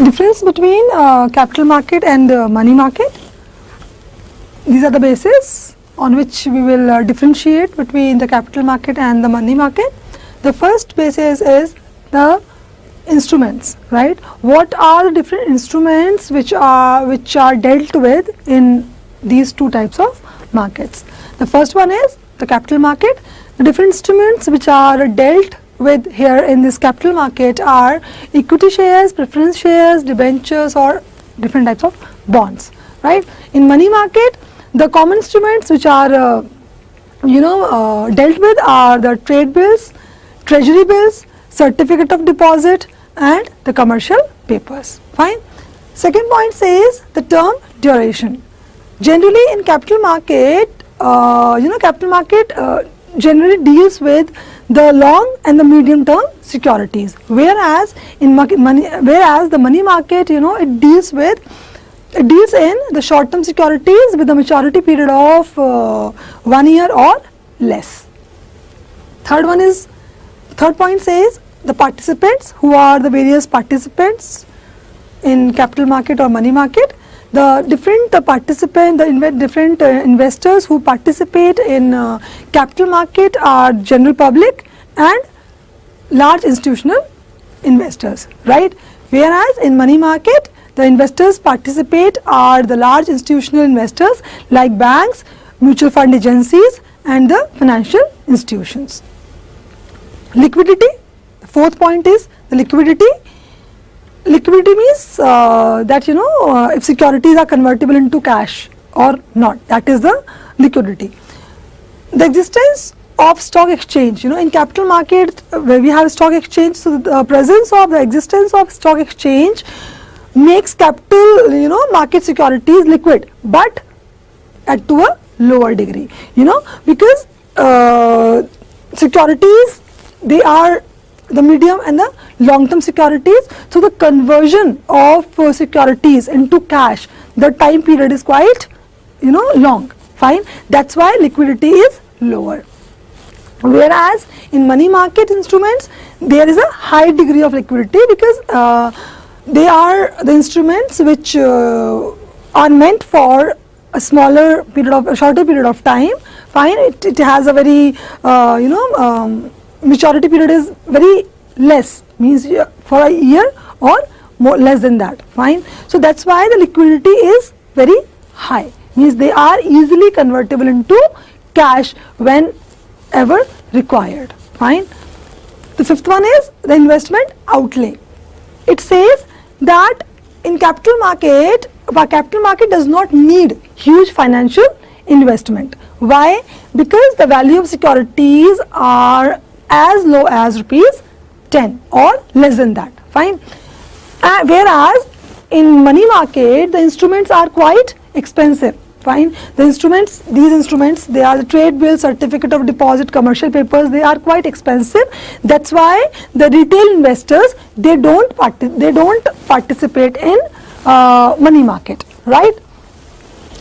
Difference between capital market and money market. These are the bases on which we will differentiate between the capital market and the money market. The first basis is the instruments, right? What are the different instruments which are dealt with in these two types of markets? The first one is the capital market. The different instruments which are dealt with here in this capital market are equity shares, preference shares, debentures, or different types of bonds, right? In money market, the common instruments which are dealt with are the trade bills, treasury bills, certificate of deposit, and the commercial papers. Fine. Second point says the term duration. Generally in capital market, capital market generally deals with the long and the medium term securities, whereas in the money market, it deals in the short term securities with a maturity period of 1 year or less. Third point says the participants, who are the various participants in capital market or money market. The different different investors who participate in capital market are general public and large institutional investors, right? Whereas in money market, the investors participate are the large institutional investors like banks, mutual fund agencies, and the financial institutions. Liquidity. The fourth point is the liquidity. Liquidity means that if securities are convertible into cash or not, that is the liquidity. The existence of stock exchange, in capital market where we have stock exchange, so the presence of the existence of stock exchange makes capital market securities liquid, but to a lower degree, because securities, they are the medium and the long term securities, so the conversion of securities into cash, the time period is quite long. Fine, that's why liquidity is lower. Whereas in money market instruments, there is a high degree of liquidity because they are the instruments which are meant for a shorter period of time. Fine, it has a very maturity period is very less, means for a year or more less than that. Fine, so that's why the liquidity is very high, means they are easily convertible into cash whenever required. Fine. The fifth one is the investment outlay. It says that in capital market does not need huge financial investment. Why? Because the value of securities are as low as rupees 10 or less than that. Fine. Whereas in money market, the instruments are quite expensive. Fine. These instruments, they are the trade bills, certificate of deposit, commercial papers, they are quite expensive. That's why the retail investors, they don't participate in money market, right?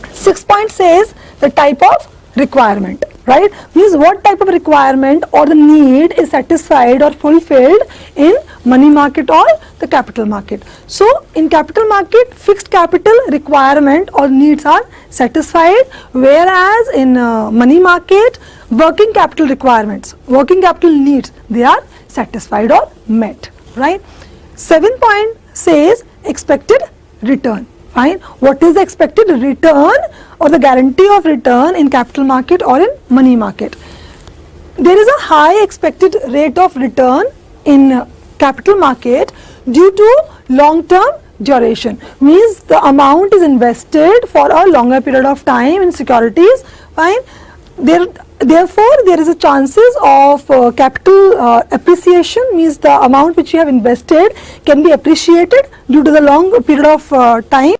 6th point says the type of requirement, right? Means what type of requirement or the need is satisfied or fulfilled in money market or the capital market. So in capital market, fixed capital requirement or needs are satisfied, whereas in money market, working capital requirements, working capital needs, they are satisfied or met, right? 7th point says expected return. Fine. What is the expected return or the guarantee of return in capital market or in money market? There is a high expected rate of return in capital market due to long term duration, means the amount is invested for a longer period of time in securities. Fine. Therefore, there is a chances of capital appreciation, means the amount which you have invested can be appreciated due to the long period of time.